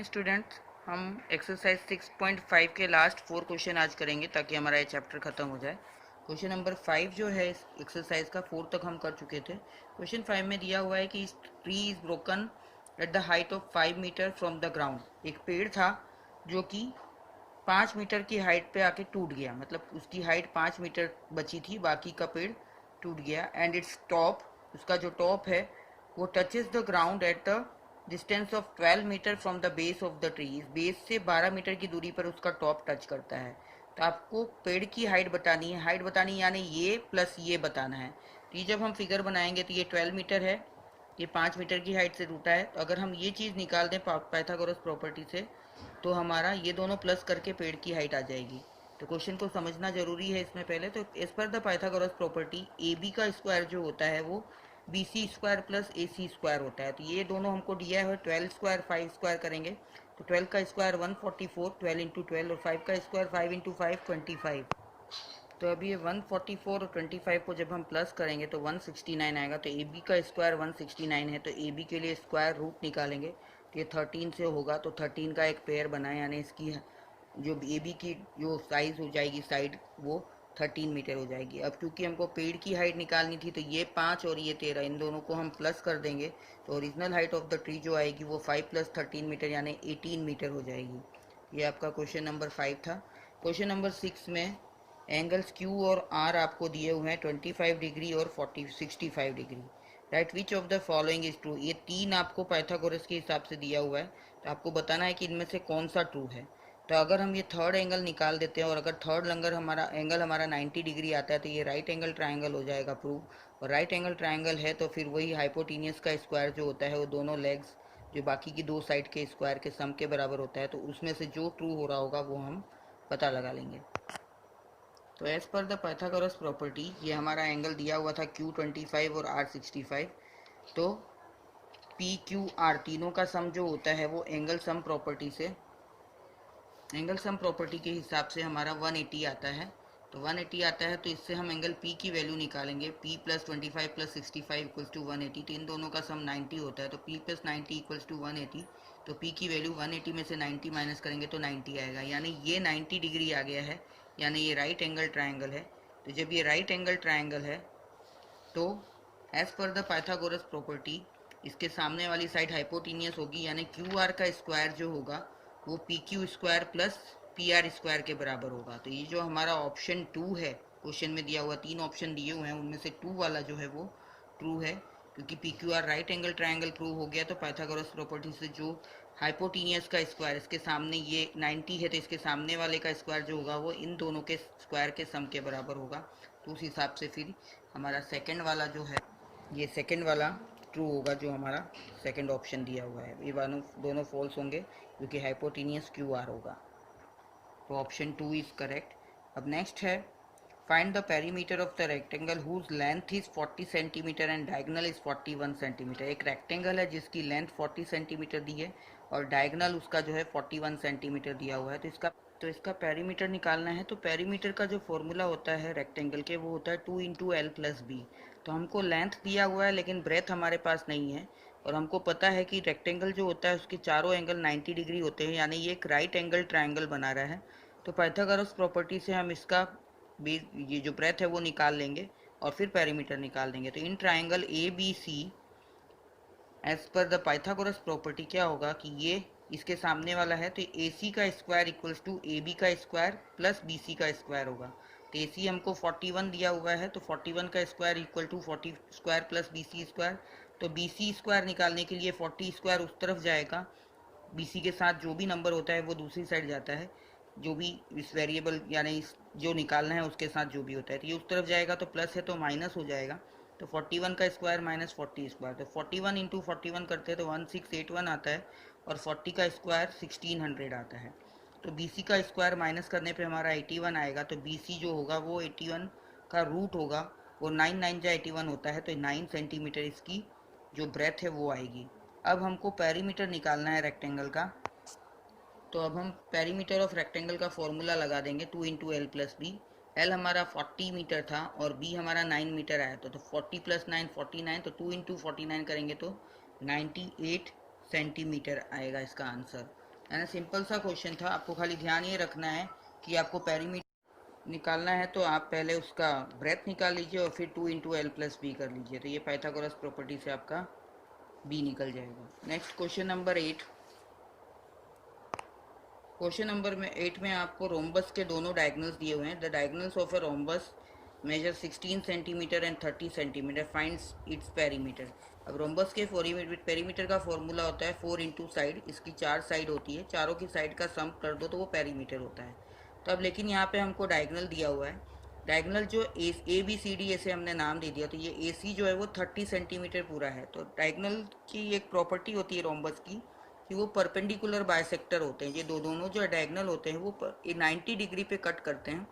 Students, हम exercise 6.5 के last 4 question आज करेंगे ताकि हमारा ये चैप्टर खत्म हो जाए। क्वेश्चन नंबर 5 जो है इस एक्सरसाइज का 4 तक हम कर चुके थे। क्वेश्चन 5 में दिया हुआ है कि tree is broken at the height of 5 metre from the ground. एक पेड़ था जो कि 5 मीटर की हाइट पे आके टूट गया, मतलब उसकी हाइट 5 मीटर बची थी, बाकी का पेड़ टूट गया। एंड इट्स टॉप, उसका जो टॉप है वो touches the ground at the distance of 12 metre from the base of the tree. इस बेस से 12 मीटर की दूरी पर उसका टॉप टच करता है। तो आपको पेड़ की हाइट बतानी है, यानी ये प्लस ये बताना है। तो ये जब हम फिगर बनाएंगे तो ये 12 मीटर है, ये 5 मीटर की हाइट से टूटा है। तो अगर हम ये चीज़ निकाल दें पाइथागोरस प्रॉपर्टी से, तो हमारा ये दोनों प्लस करके पेड़ की हाइट आ जाएगी। तो क्वेश्चन को समझना जरूरी है इसमें पहले। तो as per the Pythagoras property A B का स्क्वायर जो होता है वो B C square plus A C square होता है। तो ये दोनों हमको दिया है, 12 स्क्वायर 5 स्क्वायर करेंगे तो 12 का स्क्वायर 144, 12 इंटू 12, और 5 का स्क्वायर 5 इंटू 5 25। तो अभी ये 144 और 25 को जब हम प्लस करेंगे तो 169 आएगा। तो ए बी का स्क्वायर 169 है, तो ए बी के लिए स्क्वायर रूट निकालेंगे तो ये 13 से होगा। तो 13 का एक पेयर बना, यानी इसकी जो ए बी की जो साइज़ हो जाएगी साइड, वो 13 मीटर हो जाएगी। अब क्योंकि हमको पेड़ की हाइट निकालनी थी तो ये 5 और ये 13, इन दोनों को हम प्लस कर देंगे तो original height of the tree जो आएगी वो 5 + 13 मीटर यानी 18 मीटर हो जाएगी। ये आपका क्वेश्चन नंबर 5 था। क्वेश्चन नंबर 6 में एंगल्स क्यू और आर आपको दिए हुए हैं 25 डिग्री और 65 degree. Right which of the following is true. ये तीन आपको पाइथागोरस के हिसाब से दिया हुआ है, तो आपको बताना है कि इनमें से कौन सा ट्रू है। तो अगर हम ये थर्ड एंगल निकाल देते हैं और अगर थर्ड एंगल हमारा 90 डिग्री आता है तो ये राइट एंगल ट्राइंगल हो जाएगा प्रूव। और राइट एंगल ट्राइंगल है तो फिर वही हाइपोटेनियस का स्क्वायर जो होता है वो दोनों लेग्स जो बाकी की दो साइड के स्क्वायर के सम के बराबर होता है। तो उसमें से जो ट्रू हो रहा होगा वो हम पता लगा लेंगे। तो as per the Pythagoras property ये हमारा एंगल दिया हुआ था Q25 और R65। तो पी क्यू आर तीनों का सम जो होता है वो एंगल सम प्रॉपर्टी के हिसाब से हमारा 180 आता है। तो 180 आता है तो इससे हम एंगल P की वैल्यू निकालेंगे। P + 25 + 65 = 180। तो इन दोनों का सम 90 होता है, तो P + 90 = 180। तो P की वैल्यू 180 में से 90 माइनस करेंगे तो 90 आएगा, यानी ये 90 डिग्री आ गया है, यानी ये राइट एंगल ट्राइंगल है। तो जब ये राइट एंगल ट्राइंगल है तो as per the Pythagoras property इसके सामने वाली साइड हाइपोटेनियस होगी, यानी क्यू आर का स्क्वायर जो होगा वो P Q square plus P R square के बराबर होगा। तो ये जो हमारा ऑप्शन 2 है, क्वेश्चन में दिया हुआ 3 ऑप्शन दिए हुए हैं उनमें से 2 वाला जो है वो ट्रू है, क्योंकि P Q R right angle triangle prove हो गया। तो पाइथागोरस प्रॉपर्टी से जो हाइपोटेनियस का स्क्वायर, इसके सामने ये 90 है तो इसके सामने वाले का स्क्वायर जो होगा वो इन दोनों के स्क्वायर के सम के बराबर होगा। तो उस हिसाब से फिर हमारा सेकेंड वाला जो है, ये सेकेंड वाला ट्रू होगा जो हमारा सेकेंड ऑप्शन दिया हुआ है। ये दोनों फॉल्स होंगे क्योंकि हाइपोटेनियस क्यू आर होगा। तो ऑप्शन 2 इज करेक्ट। अब नेक्स्ट है find the perimeter of the rectangle whose length is 40 centimetre and diagonal is 41 centimetre. एक रेक्टेंगल है जिसकी लेंथ 40 सेंटीमीटर दी है और डायगनल उसका जो है 41 सेंटीमीटर दिया हुआ है। तो इसका पेरीमीटर निकालना है। तो पेरीमीटर का जो फॉर्मूला होता है रेक्टेंगल के वो होता है 2 × L + B। तो हमको लेंथ दिया हुआ है लेकिन ब्रेथ हमारे पास नहीं है, और हमको पता है कि रेक्टेंगल जो होता है उसके चारों एंगल 90 डिग्री होते हैं, यानी ये एक राइट एंगल ट्राइंगल बना रहा है। तो पाइथागोरस प्रॉपर्टी से हम इसका ये जो ब्रेथ है वो निकाल लेंगे और फिर पेरीमीटर निकाल देंगे। तो in triangle A B C as per the Pythagoras property क्या होगा कि ये इसके सामने वाला है तो ए सी का square equals to A B का स्क्वायर प्लस बी सी का स्क्वायर होगा। तो ए सी हमको 41 दिया हुआ है तो 41 का square equal to 40 square plus B C square. तो बी सी स्क्वायर निकालने के लिए 40 स्क्वायर उस तरफ जाएगा, बी सी के साथ जो भी नंबर होता है वो दूसरी साइड जाता है, जो भी इस वेरिएबल यानी जो निकालना है उसके साथ जो भी होता है। तो ये उस तरफ जाएगा तो प्लस है तो माइनस हो जाएगा। तो 41 का स्क्वायर माइनस 40 स्क्वायर, तो 41 × 41 करते हैं तो 1681 आता है और 40 का स्क्वायर 1600 आता है। तो BC का स्क्वायर माइनस करने पे हमारा 81 आएगा। तो BC जो होगा वो 81 का रूट होगा, वो 9 9 जा 81 होता है, तो 9 सेंटीमीटर इसकी जो ब्रेथ है वो आएगी। अब हमको पेरीमीटर निकालना है रेक्टेंगल का। तो अब हम पेरीमीटर ऑफ रेक्टेंगल का फॉर्मूला लगा देंगे 2 × L + B। L हमारा 40 मीटर था और B हमारा 9 मीटर आया तो 40 + 9 49, तो 2 × 49 करेंगे तो 98 सेंटीमीटर आएगा इसका आंसर। यानी सिंपल सा क्वेश्चन था। आपको खाली ध्यान ये रखना है कि आपको पेरीमीटर निकालना है तो आप पहले उसका ब्रेथ निकाल लीजिए और फिर 2 × L + B कर लीजिए, तो ये पाइथागोरस प्रॉपर्टी से आपका B निकल जाएगा। Next question number 8। Question number में 8 में आपको रोम्बस के दोनों डायगोनल्स दिए हुए हैं। The diagonals of a rhombus measure 16 centimetre and 30 centimetre, finds its perimeter. अब रोम्बस के पेरीमीटर का फॉर्मूला होता है 4 इंटू साइड, इसकी 4 साइड होती है, चारों की साइड का सम कर दो तो वो पेरीमीटर होता है। तो अब लेकिन यहाँ पे हमको डायगोनल दिया हुआ है, डायगोनल जो ए बी सी डी ऐसे हमने नाम दे दिया, तो ये ए सी जो है वो 30 सेंटीमीटर पूरा है। तो डायगोनल की एक प्रॉपर्टी होती है रोम्बस की कि वो परपेंडिकुलर बायसेक्टर होते हैं। ये दोनों जो डायगोनल होते हैं वो 90 डिग्री पे कट करते हैं।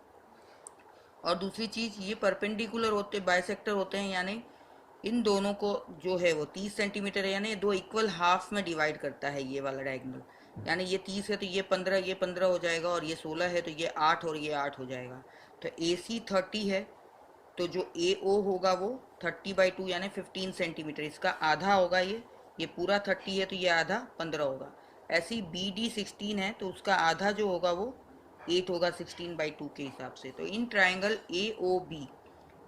और दूसरी चीज़, ये परपेंडिकुलर होते बायसेक्टर होते हैं, यानी इन दोनों को जो है वो 30 सेंटीमीटर है, यानी दो इक्वल हाफ में डिवाइड करता है ये वाला डायगोनल। यानी ये 30 है तो ये 15 हो जाएगा, और ये 16 है तो ये 8 और ये 8 हो जाएगा। तो ए सी 30 है तो जो ए ओ होगा वो 30/2 यानी 15 सेंटीमीटर, इसका आधा होगा ये पूरा 30 है तो ये आधा 15 होगा। ऐसे ही बी डी 16 है तो उसका आधा जो होगा वो 8 होगा 16/2 के हिसाब से। तो in triangle A O B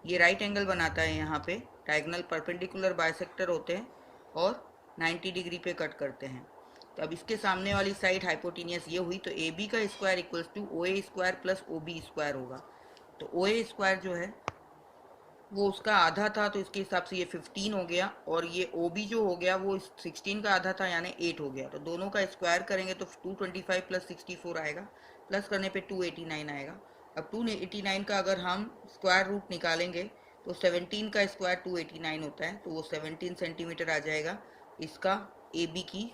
ये राइट एंगल बनाता है। यहाँ पे डायगोनल परपेंडिकुलर बाइसेक्टर होते हैं और 90 डिग्री पे कट करते हैं। तो अब इसके सामने वाली साइड हाइपोटेनियस ये हुई, तो ए बी का square equals to O A square plus O B square होगा। तो ओ ए स्क्वायर जो है वो उसका आधा था तो इसके हिसाब से ये 15 हो गया, और ये ओ बी जो हो गया वो 16 का आधा था यानी 8 हो गया। तो दोनों का स्क्वायर करेंगे तो 225 + 64 आएगा, प्लस करने पे 289 आएगा। अब 289 का अगर हम स्क्वायर रूट निकालेंगे तो 17 का स्क्वायर 289 होता है, तो वो 17 सेंटीमीटर आ जाएगा। इसका ए बी की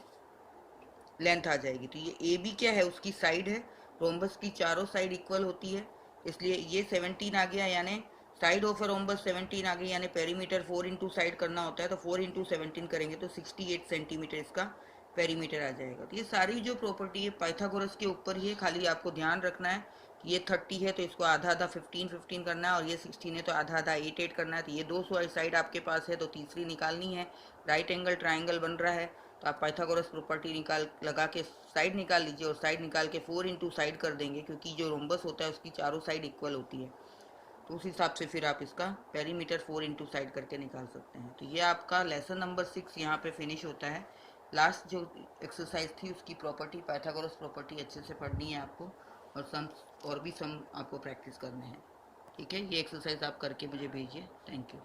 लेंथ आ जाएगी। तो ये ए बी क्या है, उसकी साइड है। रोम्बस की चारों साइड इक्वल होती है, इसलिए ये 17 आ गया, यानी साइड ऑफ रोम्बस 17 आ गई, यानी पेरीमीटर 4 इंटू साइड करना होता है, तो 4 इंटू 17 करेंगे तो 68 सेंटीमीटर इसका पेरीमीटर आ जाएगा। तो ये सारी जो प्रॉपर्टी है पाइथागोरस के ऊपर ही है, खाली आपको ध्यान रखना है कि ये 30 है तो इसको आधा आधा 15 करना है, और ये 16 है तो आधा आधा 8 करना है। तो ये 200 साइड आपके पास है तो तीसरी निकालनी है। राइट एंगल ट्राइंगल बन रहा है तो आप पाइथागोरस प्रॉपर्टी लगा के साइड निकाल लीजिए, और साइड निकाल के 4 इंटू साइड कर देंगे, क्योंकि जो रोम्बस होता है उसकी चारों साइड इक्वल होती है। तो उस हिसाब से फिर आप इसका पेरीमीटर 4 इंटू साइड करके निकाल सकते हैं। तो ये आपका लेसन नंबर 6 यहाँ पे फिनिश होता है। लास्ट जो एक्सरसाइज थी उसकी प्रॉपर्टी, पाइथागोरस प्रॉपर्टी अच्छे से पढ़नी है आपको, और सम और भी सम आपको प्रैक्टिस करने हैं। ठीक है, ये एक्सरसाइज आप करके मुझे भेजिए। Thank you.